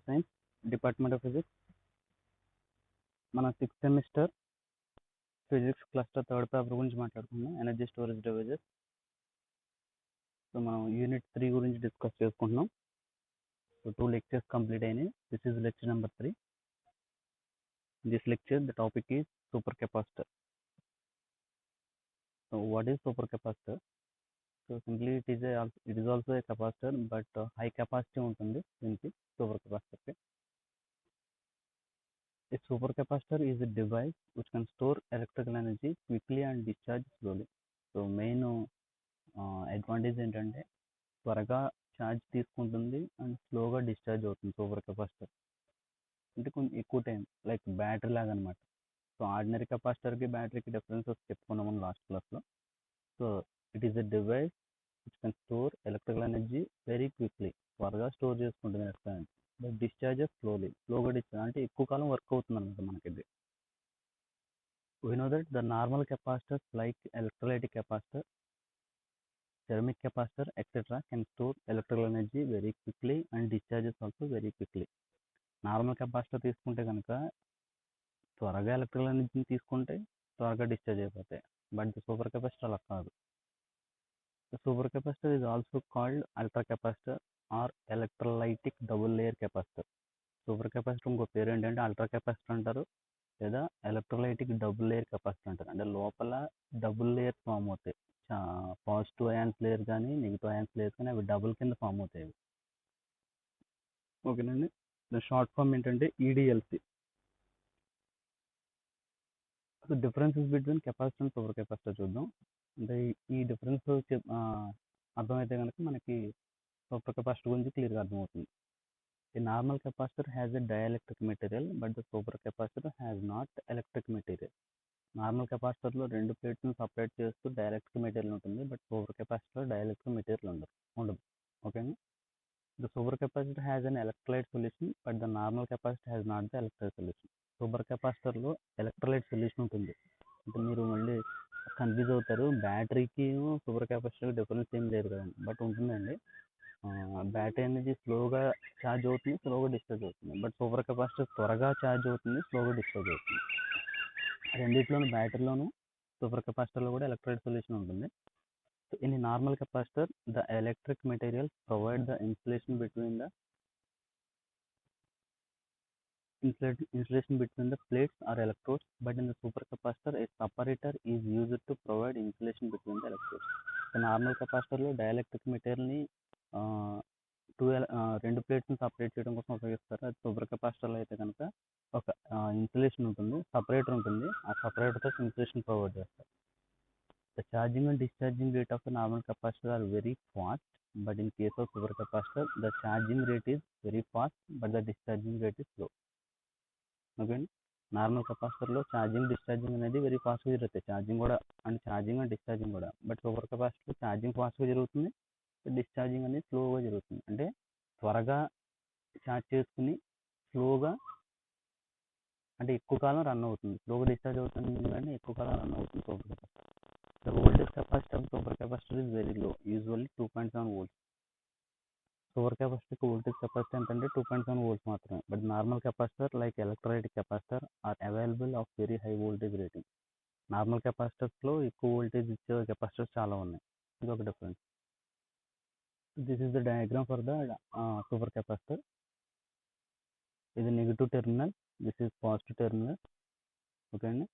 Science department of physics మన 6th semester physics cluster third paper గురించి మాట్లాడుకుందాం. Energy storage devices. So మనం unit 3 గురించి డిస్కస్ చేసుకుంటున్నాం. సో 2 లెక్చర్స్ కంప్లీట్ అయినాయి. This is lecture number 3. This lecture the topic is super capacitor. So what is super capacitor? So simply it is also a capacitor, but high capacity ఉంటుంది దీనికి, super కెపాసిటర్కి. A supercapacitor is a device which can store electrical energy quickly and discharge slowly. So main advantage ఏంటంటే త్వరగా charge తీసుకుంటుంది and స్లోగా discharge అవుతుంది super capacitor. అంటే కొంచెం ఎక్కువ టైం, లైక్ బ్యాటరీ లాగా అనమాట. సో ఆర్డినరీ కెపాసిటర్కి బ్యాటరీకి డిఫరెన్సెస్ చెప్పుకున్నాము లాస్ట్ క్లాస్లో. So it is a device which can store electrical energy very quickly. త్వరగా స్టోర్ చేసుకుంటుంది ఎలక్ట్రికల్ ఎనర్జీ. బట్ డిశ్చార్జెస్ స్లోగా డిశ్చార్జ్, అంటే ఎక్కువ కాలం వర్క్ అవుతుంది అనమాట మనకి ఇది. We know that the normal capacitors like electrolytic capacitor, ceramic capacitor, etc. can store electrical energy very quickly and discharges also very quickly. Normal capacitor తీసుకుంటే కనుక త్వరగా ఎలక్ట్రికల్ ఎనర్జీని తీసుకుంటే త్వరగా డిశ్చార్జ్ అయిపోతాయి. బట్ ద సూపర్ కెపాసిటర్ అలా కాదు. The super capacitor is also called ultra capacitor or electrolytic double layer capacitor. Super capacitor ఇంకో పేరు ఏంటంటే అల్ట్రా కెపాసిటర్ అంటారు, లేదా ఎలక్ట్రోలైటిక్ డబుల్ లేయర్ కెపాసిటర్ అంటారు. అంటే లోపల డబుల్ లేయర్ ఫామ్ అవుతాయి. పాజిటివ్ అయాన్స్ లేయర్ కానీ నెగిటివ్ అయాన్స్ లేయర్ కానీ అవి డబుల్ కింద ఫామ్ అవుతాయి. ఓకేనండి. షార్ట్ ఫామ్ ఏంటంటే EDLC. So differences between capacitor and super capacitor చూద్దాం. అంటే ఈ డిఫరెన్స్ అర్థమైతే కనుక మనకి సూపర్ కెపాసిటర్ గురించి క్లియర్గా అర్థమవుతుంది. A normal capacitor has a dielectric material, but the supercapacitor has not electric material. Normal కెపాసిటర్లో రెండు ప్లేట్స్ని సపరేట్ చేస్తూ డైఎలక్ట్రిక్ మెటీరియల్ ఉంటుంది, but super capacitor dielectric material ఉండదు. ఓకేనా? The super capacitor has an electrolyte solution, but the normal capacitor has not the electrolyte solution. Super కెపాసిటర్లో electrolyte solution ఉంటుంది. అంటే మీరు మళ్ళీ కన్ఫ్యూజ్ అవుతారు, బ్యాటరీకి సూపర్ కెపాసిటర్కి డిఫరెన్స్ ఏం లేదు కదండి. బట్ ఉంటుందండి. బ్యాటరీ అనేది స్లోగా ఛార్జ్ అవుతుంది, స్లోగా డిశ్చార్జ్ అవుతుంది. బట్ సూపర్ కెపాసిటర్ త్వరగా ఛార్జ్ అవుతుంది, స్లోగా డిశ్చార్జ్ అవుతుంది. రెండిట్లోనూ, బ్యాటరీలోను సూపర్ కెపాసిటర్లో కూడా ఎలక్ట్రోలైట్ సొల్యూషన్ ఉంటుంది. So in normal capacitor the electric material provide the insulation between the plates or electrodes, but in the supercapacitor a separator is used to provide insulation between the electrodes. So normal capacitor లో dielectric మెటీరియల్ని రెండు ప్లేట్స్ని separate చేయడం కోసం ఉపయోగిస్తారు. అది super కెపాసిటర్లో అయితే కనుక ఒక ఇన్సులేషన్ ఉంటుంది, సపరేటర్ ఉంటుంది. ఆ సపరేటర్తో ఇన్సులేషన్ ప్రొవైడ్ చేస్తారు. The charging and discharging rate of the normal capacitor are very fast, but in case of super capacitor the charging rate is very fast, but the discharging rate is slow. Okay అండి. Normal కెపాసిటర్లో charging discharging అనేది very ఫాస్ట్గా జరుగుతాయి. Charging and discharging కూడా. But super కెపాసిటర్లో charging ఫాస్ట్గా జరుగుతుంది, discharging అనేది స్లోగా జరుగుతుంది. అంటే త్వరగా ఛార్జ్ చేసుకుని స్లోగా, అంటే ఎక్కువ కాలం రన్ అవుతుంది. స్లోగా డిశ్చార్జ్ అవుతుంది కానీ ఎక్కువ కాలం రన్ అవుతుంది super capacitor. The voltage capacity of super capacitor is very low, usually 2.7 volts. Super కెపాసిటర్కి వోల్టేజ్ కెపాసిటీ ఎంతంటే 2.7 volts మాత్రమే. But normal capacitor like electrolytic capacitor are available of very high voltage rating. Normal కెపాసిటర్స్లో ఎక్కువ voltage ఇచ్చే capacitors చాలా ఉన్నాయి. ఇది ఒక difference. This is the diagram for the super capacitor. ఇది negative terminal, this is positive terminal. Okay అండి.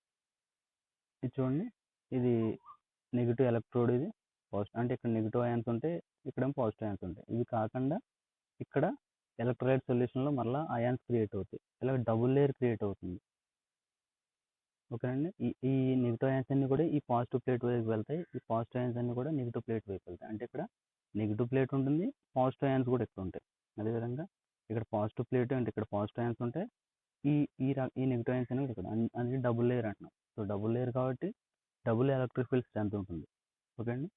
ఇది చూడండి, ఇది నెగిటివ్ ఎలక్ట్రోడ్, ఇది పాజిటివ్. అంటే ఇక్కడ నెగిటివ్ అయాన్స్ ఉంటే ఇక్కడేమో పాజిటివ్ అయాన్స్ ఉంటాయి. ఇవి కాకుండా ఇక్కడ ఎలక్ట్రోలైట్ సొల్యూషన్లో మళ్ళీ అయాన్స్ క్రియేట్ అవుతాయి. ఇలా డబుల్ లేయర్ క్రియేట్ అవుతుంది. ఓకేనండి. ఈ నెగిటివ్ అయాన్స్ అన్ని కూడా ఈ పాజిటివ్ ప్లేట్ వైపు వెళ్తాయి, ఈ పాజిటివ్ అయాన్స్ అన్ని కూడా నెగిటివ్ ప్లేట్ వైపు వెళ్తాయి. అంటే ఇక్కడ నెగిటివ్ ప్లేట్ ఉంటుంది, పాజిటివ్ అయాన్స్ కూడా ఇక్కడ ఉంటాయి. అదేవిధంగా ఇక్కడ పాజిటివ్ ప్లేట్ అంటే ఇక్కడ పాజిటివ్ అయాన్స్ ఉంటాయి, ఈ ఈ నెగిటివ్ అయాన్స్ అనేవి ఇక్కడ. అది డబుల్ లేయర్ అంటున్నాం. సో డబుల్ లేయర్ కాబట్టి డబుల్ ఎలక్ట్రిక్ ఫీల్డ్ స్ట్రెంత్ ఉంటుంది. ఓకే అండి.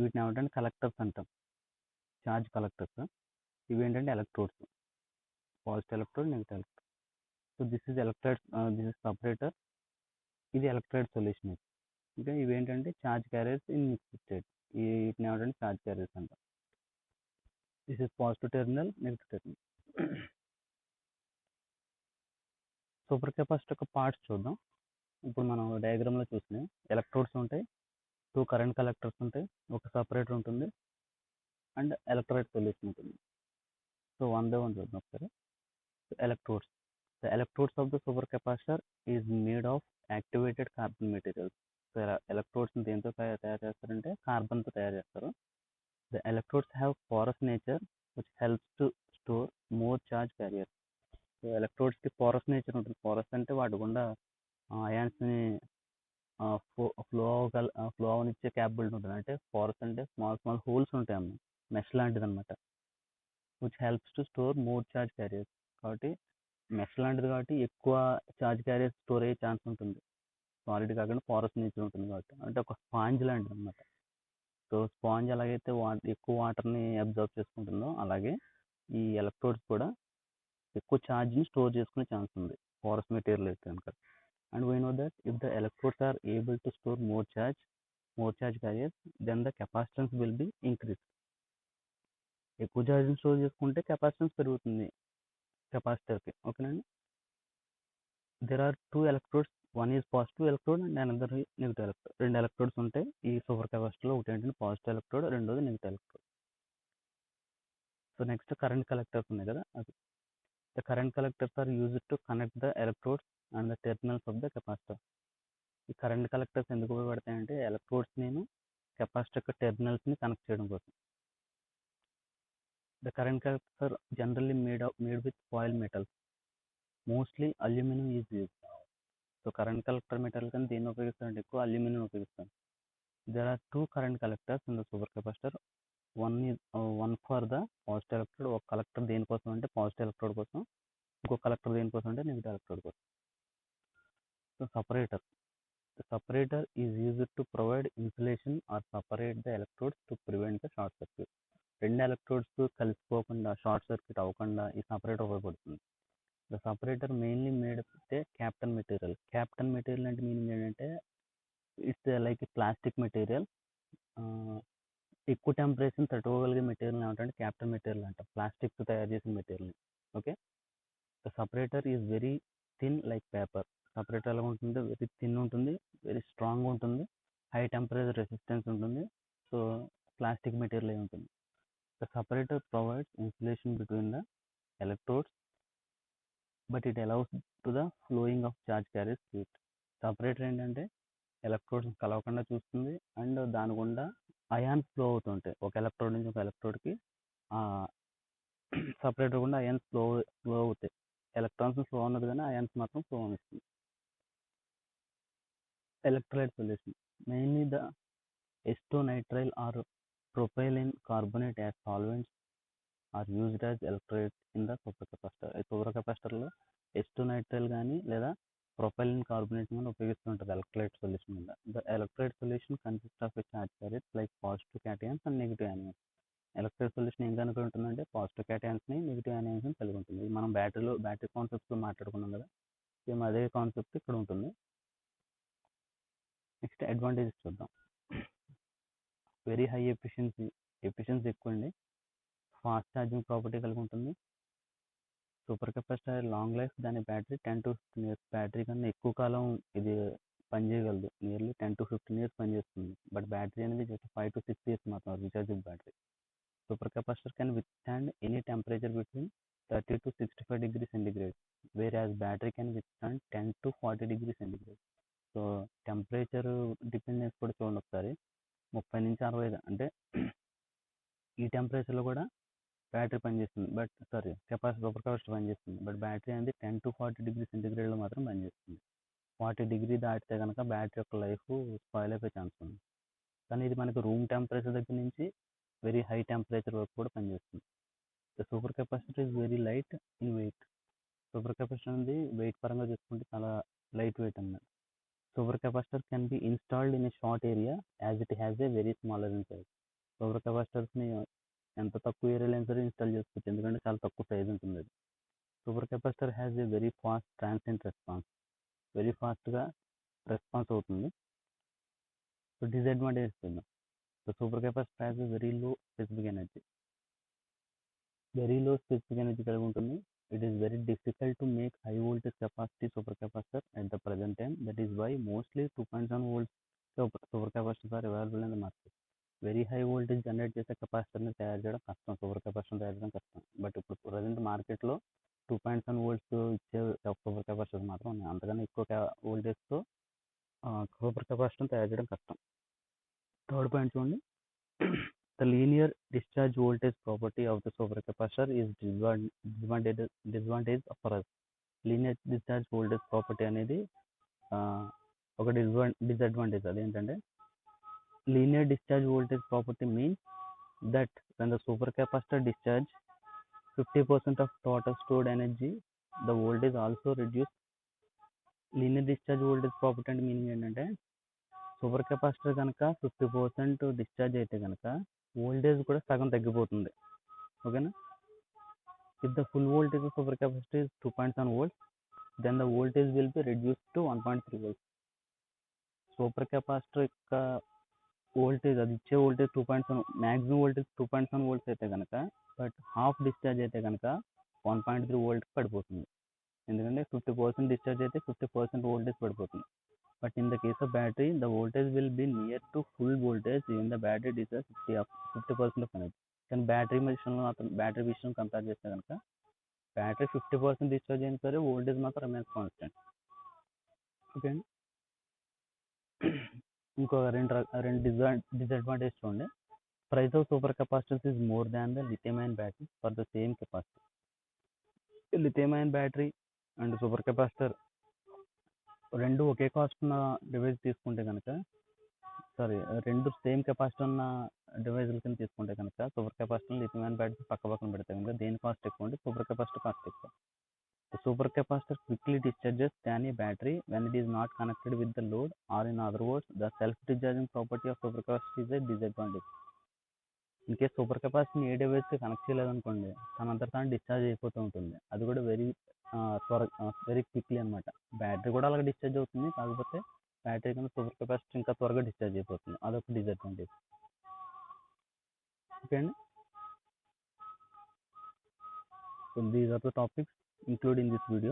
వీటిని ఏమంటే కలెక్టర్స్ అంటాం, ఛార్జ్ కలెక్టర్స్. ఇవి ఏంటంటే electrodes, positive electrode, negative electrode. So this is electrode, this is separator, ఇది ఎలక్ట్రోలైట్ సొల్యూషన్. ఇంకా ఇవి ఏంటంటే charge carriers in mixed state. వీటిని ఏమంటే ఛార్జ్ క్యారియర్స్ అంటాం. This is positive terminal, negative terminal. Super capacitor యొక్క పార్ట్స్ చూద్దాం. ఇప్పుడు మనం డయాగ్రామ్లో చూసినాయి ఎలక్ట్రోడ్స్ ఉంటాయి, 2 కరెంట్ కలెక్టర్స్ ఉంటాయి, ఒక సపరేటర్ ఉంటుంది అండ్ ఎలక్ట్రోలైట్ సొల్యూషన్ ఉంటుంది. సో వన్ బై వన్ చూద్దాం ఒకసారి. Electrodes. The electrodes of the supercapacitor is made of activated carbon materials. So electrodes దేంతో తయారు చేస్తారంటే కార్బన్తో తయారు చేస్తారు. The electrodes have porous nature which helps to store more charge carriers. So ఎలక్ట్రోడ్స్కి porous nature ఉంటుంది. Porous అంటే వాటి గుండా అయాన్స్ని ఫ్లో అవనిచ్చే క్యాపబిలిటీ ఉంటుంది. అంటే పోరస్ అంటే స్మాల్ హోల్స్ ఉంటాయి అమ్మ, మెష్ లాంటిది అనమాట. Which helps to store more charge carriers. కాబట్టి మెష్ లాంటిది కాబట్టి ఎక్కువ చార్జ్ క్యారియర్స్ స్టోర్ అయ్యే ఛాన్స్ ఉంటుంది. సాలిడ్ కాకుండా పోరస్ నేచర్ ఉంటుంది కాబట్టి, అంటే ఒక స్పాంజ్ లాంటిది అనమాట. సో స్పాంజ్ ఎలాగైతే ఎక్కువ వాటర్ని అబ్జర్వ్ చేసుకుంటుందో అలాగే ఈ ఎలక్ట్రోడ్స్ కూడా ఎక్కువ ఛార్జ్ని స్టోర్ చేసుకునే ఛాన్స్ ఉంది పోరస్ మెటీరియల్ అయితే కనుక. And we know that if the electrodes are able to store more charge carriers then the capacitance will be increase. ఎక్కువ ఛార్జ్ని స్టోర్ చేసుకుంటే కెపాసిటెన్స్ పెరుగుతుంది కెపాసిటర్కి. ఓకేనండి. There are 2 electrodes, one is positive electrode and another negative electrode. 2 electrodes ఉంటాయి ఈ super కెపాసిటర్లో. ఒకటి ఏంటంటే పాజిటివ్ ఎలక్ట్రోడ్, రెండోది negative electrode. So next current collectors ఉన్నాయి కదా, అది. The current collectors are used to connect the electrodes and the terminals of the capacitor. ఈ కరెంట్ కలెక్టర్స్ ఎందుకు ఉపయోగపడతాయంటే ఎలక్ట్రోడ్స్ నేను కెపాసిటర్ యొక్క టెర్మినల్స్ని కనెక్ట్ చేయడం కోసం. The current collectors are generally made with foil metals, mostly aluminium is use. So current collector material కానీ దేన్ని ఉపయోగిస్తారంటే ఎక్కువ అల్యూమినియం ఉపయోగిస్తాం. There are 2 current collectors in the super capacitor. One for the positive electrode. ఒక collector దేనికోసం అంటే positive electrode కోసం, ఇంకో కలెక్టర్ దేనికోసం అంటే నెగిటివ్ ఎలక్ట్రోడ్ కోసం. So separator. The separator is used to provide insulation or separate the electrodes to prevent the short circuit. రెండు electrodes కలిసిపోకుండా short circuit అవ్వకుండా ఈ సపరేటర్ ఉపయోగపడుతుంది. ద సపరేటర్ మెయిన్లీ మేడ్ అయితే క్యాప్టన్ మెటీరియల్. క్యాప్టన్ మెటీరియల్ అంటే meaning ఏంటంటే it's like plastic material. ఎక్కువ temperature తట్టుకోగలిగే material ఏమంటే captan material అంట, ప్లాస్టిక్తో తయారు చేసిన material. Okay. The separator is very thin like paper. Separator ఎలా ఉంటుంది, వెరీ థిన్ ఉంటుంది, వెరీ స్ట్రాంగ్ ఉంటుంది, హై టెంపరేచర్ రెసిస్టెన్స్ ఉంటుంది. సో ప్లాస్టిక్ మెటీరియల్ అయి ఉంటుంది. The separator provides insulation between the electrodes but it allows to the flowing of charge carriers heat. Separator ఏంటంటే electrodes కలవకుండా చూస్తుంది అండ్ దాని గుండా అయాన్స్ ఫ్లో అవుతుంటాయి. ఒక ఎలక్ట్రోడ్ నుంచి ఒక ఎలక్ట్రోడ్కి సపరేటర్ గుండా అయాన్స్ ఫ్లో అవుతాయి. ఎలక్ట్రాన్స్ ఫ్లో ఉన్నది కానీ అయాన్స్ మాత్రం flow అనిస్తుంది. Electrolyte solution. Mainly the acetonitrile or propylene carbonate as solvents are used as electrolytes in the supercapacitor. ఈ సూపర్ కెపాసిటర్లో ఎస్టోనైట్రైల్ కానీ లేదా ప్రొపైలిన్ కార్బోనేట్ కానీ ఉపయోగిస్తుంటుంది ఎలక్ట్రోలైట్ సొల్యూషన్ మీద. The electrolyte solution consist of charge carriers like positive cations and negative anions. Electrolyte solution ఏం కనుక ఉంటుందంటే పాజిటివ్ క్యాటయాన్స్ని నెగిటివ్ యానియన్స్ని కలిగి ఉంటుంది. మనం బ్యాటరీ కాన్సెప్ట్స్లో మాట్లాడుకున్నాం కదా, సేమ్ అదే కాన్సెప్ట్ ఇక్కడ ఉంటుంది. నెక్స్ట్ అడ్వాంటేజెస్ చూద్దాం. వెరీ హై ఎఫిషియన్సీ ఎక్కువ అండి. ఫాస్ట్ ఛార్జింగ్ ప్రాపర్టీ కలిగి ఉంటుంది. Super capacitor long life. దాని బ్యాటరీ 10 to 15 years. బ్యాటరీ కన్నా ఎక్కువ కాలం ఇది పనిచేయగలదు. నియర్లీ 10 to 15 years పనిచేస్తుంది. బట్ బ్యాటరీ అనేది జస్ట్ 5 to 6 years మాత్రం rechargeable battery. Super capacitor can with stand any temperature between 30 to 65 degrees centigrade, whereas battery can withstand 10 to 40 degrees centigrade. So temperature dependence కూడా చూడండి ఒకసారి. 30 నుంచి 65 అంటే ఈ టెంపరేచర్లో కూడా బ్యాటరీ పనిచేస్తుంది. సూపర్ కెపాసిటర్ పనిచేస్తుంది. బట్ బ్యాటరీ అనేది 10 to 40 degrees centigrade మాత్రం పనిచేస్తుంది. 40 degree దాటితే కనుక బ్యాటరీ యొక్క లైఫ్ స్పాయిల్ అయిపోయే ఛాన్స్ ఉంది. కానీ ఇది మనకి రూమ్ టెంపరేచర్ దగ్గర నుంచి వెరీ హై టెంపరేచర్ వరకు కూడా పనిచేస్తుంది. The super capacitor is very light in weight. Super capacitor అనేది వెయిట్ పరంగా చూసుకుంటే చాలా లైట్ వెయిట్ అన్నమాట. Super capacitor can be installed in a short area as it has a very smaller in size. Super కెపాసిటర్స్ని ఎంత తక్కువ ఏరియాలో అయినా సరే ఇన్స్టాల్ చేసుకోవచ్చు, ఎందుకంటే చాలా తక్కువ సైజ్ ఉంటుంది అది. Super capacitor has a very fast transient response. Very ఫాస్ట్గా రెస్పాన్స్ అవుతుంది. సో డిసడ్వాంటేజెస్ చూద్దాం. So super capacitor has a very low specific energy కలిగి ఉంటుంది. It is very difficult to make high voltage capacity supercapacitor at the present time. That is why mostly 2.7 volts supercapacitors are available in the market. Very high voltage generate చేసే కెపాసిటర్ని తయారు చేయడం కష్టం, super capacitor తయారు చేయడం కష్టం. But ఇప్పుడు present మార్కెట్లో 2.7 volts ఇచ్చే సూపర్ కెపాసిటర్ మాత్రం ఉన్నాయి. అంతకన్నా ఎక్కువ వోల్టేజ్తో సూపర్ కెపాసిటర్ తయారు చేయడం కష్టం. థర్డ్ పాయింట్ చూడండి, the linear discharge voltage property of the supercapacitor is disadvantage for us. Linear discharge voltage property అనేది ఒక డిసడ్వాంటేజ్. అదేంటంటే linear discharge voltage property means that when the supercapacitor discharge 50% of total stored energy, the voltage also reduced. Linear discharge voltage property అంటే meaning ఏంటంటే super capacitor కనుక 50% discharge అయితే కనుక voltage కూడా సగం తగ్గిపోతుంది. ఓకేనా? If the full voltage of super capacitor is 2.7 volts, then the voltage will be reduced to 1.3 volts. Super capacitor యొక్క వోల్టేజ్, అది ఇచ్చే వోల్టేజ్ 2.7, మ్యాక్సిమం వోల్టేజ్ 2.7 volts అయితే కనుక, బట్ హాఫ్ డిశ్చార్జ్ అయితే కనుక 1.3 volt పడిపోతుంది. ఎందుకంటే 50% డిశ్చార్జ్ అయితే 50% వోల్టేజ్ పడిపోతుంది. But in the case of battery, the voltage will be near to full voltage in the battery discharge 50% of energy. కానీ బ్యాటరీ విషయంలో కంపేర్ చేస్తే కనుక బ్యాటరీ 50% డిశ్చార్జ్ అయినా సరే వోల్టేజ్ మాత్రం రిమైన్స్ కాన్స్టెంట్. ఓకే అండి. ఇంకో రెండు డిసడ్వాంటేజ్ చూడండి. Price of super capacitors is more than the lithium ion battery for the same capacity. Lithium ion battery and super capacitor రెండు ఒకే కాస్ట్ ఉన్న డివైస్ తీసుకుంటే కనుక, రెండు సేమ్ కెపాసిటీ ఉన్న డివైజుల కింద తీసుకుంటే కనుక super capacitor lithium ion battery పక్కన పెడితే కనుక దేని కాస్ట్ ఎక్కువ అంటే సూపర్ కెపాసిటర్ కాస్ట్ ఎక్కువ. The supercapacitor quickly discharges than a battery when it is not connected with the load, or in other words, the self-discharging property of supercapacitor is a disadvantage. In case super కెపాసిటీని ఏ డివైస్కి connect చేయలేదనుకోండి, తనంతట తాను discharge అయిపోతూ ఉంటుంది. అది కూడా very quickly అనమాట. Battery కూడా అలాగే డిశ్చార్జ్ అవుతుంది, కాకపోతే బ్యాటరీ కన్నా సూపర్ కెపాసిటర్ ఇంకా త్వరగా డిశ్చార్జ్ అయిపోతుంది. అదొక డిసడ్వాంటేజ్. ఓకే అండి. So these are the topics included in this video.